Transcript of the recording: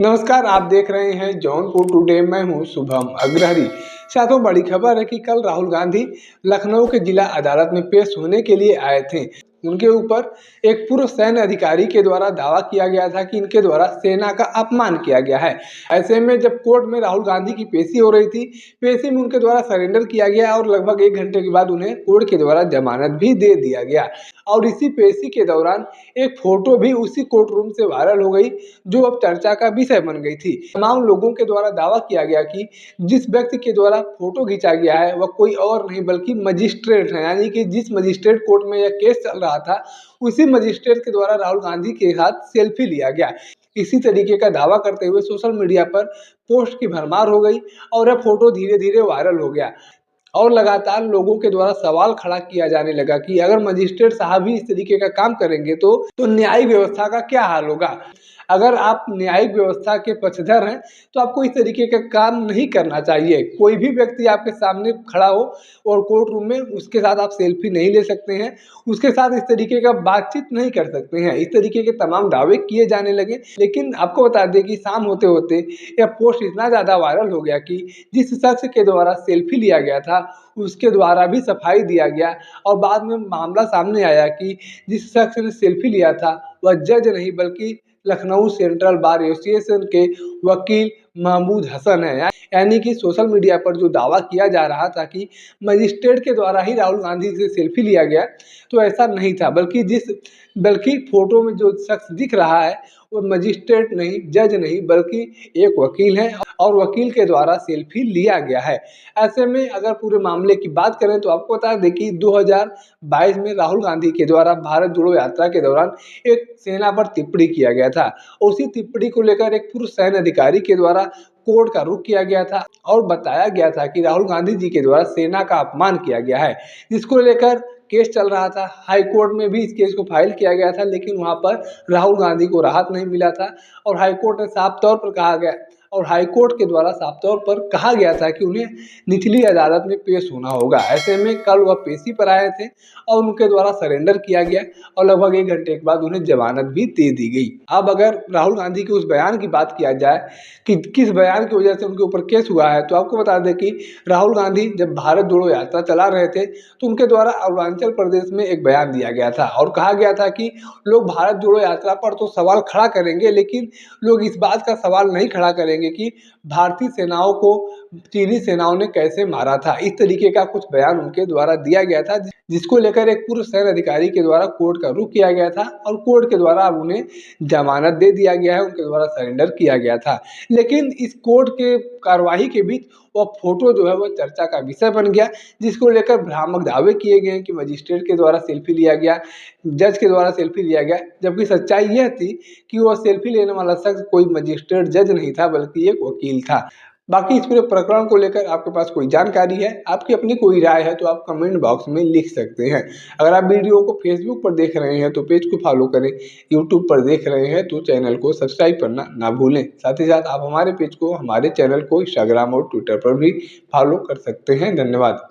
नमस्कार, आप देख रहे हैं जौनपुर टुडे। मैं हूं शुभम अग्रहरी। साथों बड़ी खबर है कि कल राहुल गांधी लखनऊ के जिला अदालत में पेश होने के लिए आए थे। उनके ऊपर एक पूर्व सैन्य अधिकारी के द्वारा दावा किया गया था कि इनके द्वारा सेना का अपमान किया गया है। ऐसे में जब कोर्ट में राहुल गांधी की पेशी हो रही थी, पेशी में उनके द्वारा सरेंडर किया गया और लगभग 1 घंटे के बाद उन्हें कोर्ट के द्वारा जमानत भी दे दिया गया। और इसी पेशी के दौरान एक फोटो भी उसी कोर्ट रूम से वायरल हो गई, जो अब चर्चा का विषय बन गई थी। तमाम लोगों के द्वारा दावा किया गया कि जिस व्यक्ति के द्वारा फोटो खींचा गया है वह कोई और नहीं बल्कि मजिस्ट्रेट है, यानी कि जिस मजिस्ट्रेट कोर्ट में यह केस चल रहा था उसी मजिस्ट्रेट के द्वारा राहुल गांधी के साथ सेल्फी लिया गया। इसी तरीके का दावा करते हुए सोशल मीडिया पर पोस्ट की भरमार हो गई और यह फोटो धीरे धीरे वायरल हो गया। और लगातार लोगों के द्वारा सवाल खड़ा किया जाने लगा कि अगर मजिस्ट्रेट साहब ही इस तरीके का काम करेंगे तो न्यायिक व्यवस्था का क्या हाल होगा। अगर आप न्यायिक व्यवस्था के पक्षधर हैं तो आपको इस तरीके का काम नहीं करना चाहिए। कोई भी व्यक्ति आपके सामने खड़ा हो और कोर्ट रूम में उसके साथ आप सेल्फी नहीं ले सकते हैं, उसके साथ इस तरीके का बातचीत नहीं कर सकते हैं। इस तरीके के तमाम दावे किए जाने लगे। लेकिन आपको बता दें कि शाम होते होते यह पोस्ट इतना ज़्यादा वायरल हो गया कि जिस शख्स के द्वारा सेल्फी लिया गया था उसके द्वारा भी सफाई दिया गया। और बाद में मामला सामने आया कि जिस शख्स ने सेल्फी लिया था वह जज नहीं बल्कि लखनऊ सेंट्रल बार एसोसिएशन के वकील महमूद हसन है। यानी कि सोशल मीडिया पर जो दावा किया जा रहा था कि मजिस्ट्रेट के द्वारा ही राहुल गांधी से सेल्फी लिया गया, तो ऐसा नहीं था, बल्कि फोटो में जो शख्स दिख रहा है वो मजिस्ट्रेट नहीं, जज नहीं बल्कि एक वकील है और वकील के द्वारा सेल्फी लिया गया है। ऐसे में अगर पूरे मामले की बात करें तो आपको बता दें कि 2022 में राहुल गांधी के द्वारा भारत जोड़ो यात्रा के दौरान एक सेना पर टिप्पणी किया गया था। उसी टिप्पणी को लेकर एक पूर्व सैन्य अधिकारी के द्वारा कोर्ट का रुख किया गया था और बताया गया था कि राहुल गांधी जी के द्वारा सेना का अपमान किया गया है, जिसको लेकर केस चल रहा था। हाई कोर्ट में भी इस केस को फाइल किया गया था, लेकिन वहां पर राहुल गांधी को राहत नहीं मिला था और हाई कोर्ट ने साफ तौर पर कहा गया और हाई कोर्ट के द्वारा साफ तौर पर कहा गया था कि उन्हें निचली अदालत में पेश होना होगा। ऐसे में कल वह पेशी पर आए थे और उनके द्वारा सरेंडर किया गया और लगभग 1 घंटे के बाद उन्हें जमानत भी दे दी गई। अब अगर राहुल गांधी के उस बयान की बात किया जाए कि किस बयान की वजह से उनके ऊपर केस हुआ है, तो आपको बता दें कि राहुल गांधी जब भारत जोड़ो यात्रा चला रहे थे तो उनके द्वारा अरुणाचल प्रदेश में एक बयान दिया गया था और कहा गया था कि लोग भारत जोड़ो यात्रा पर तो सवाल खड़ा करेंगे, लेकिन लोग इस बात का सवाल नहीं खड़ा करेंगे कि भारतीय सेनाओं को चीनी सेनाओं ने कैसे मारा था। इस तरीके का कुछ बयान उनके द्वारा दिया गया था, जिसको लेकर एक पूर्व सैन्य अधिकारी के द्वारा कोर्ट का रुख किया गया था और कोर्ट के द्वारा अब उन्हें जमानत दे दिया गया है, उनके द्वारा सरेंडर किया गया था। लेकिन इस कोर्ट के कार्यवाही के बीच वह फोटो जो है वह चर्चा का विषय बन गया, जिसको लेकर भ्रामक दावे किए गए कि मजिस्ट्रेट के द्वारा सेल्फी लिया गया, जज के द्वारा सेल्फी लिया गया, जबकि सच्चाई यह थी कि वह सेल्फी लेने वाला शख्स कोई मजिस्ट्रेट जज नहीं था बल्कि एक वकील था। बाकी इस पूरे प्रकरण को लेकर आपके पास कोई जानकारी है, आपकी अपनी कोई राय है तो आप कमेंट बॉक्स में लिख सकते हैं। अगर आप वीडियो को फेसबुक पर देख रहे हैं तो पेज को फॉलो करें, यूट्यूब पर देख रहे हैं तो चैनल को सब्सक्राइब करना ना भूलें। साथ ही साथ आप हमारे पेज को, हमारे चैनल को इंस्टाग्राम और ट्विटर पर भी फॉलो कर सकते हैं। धन्यवाद।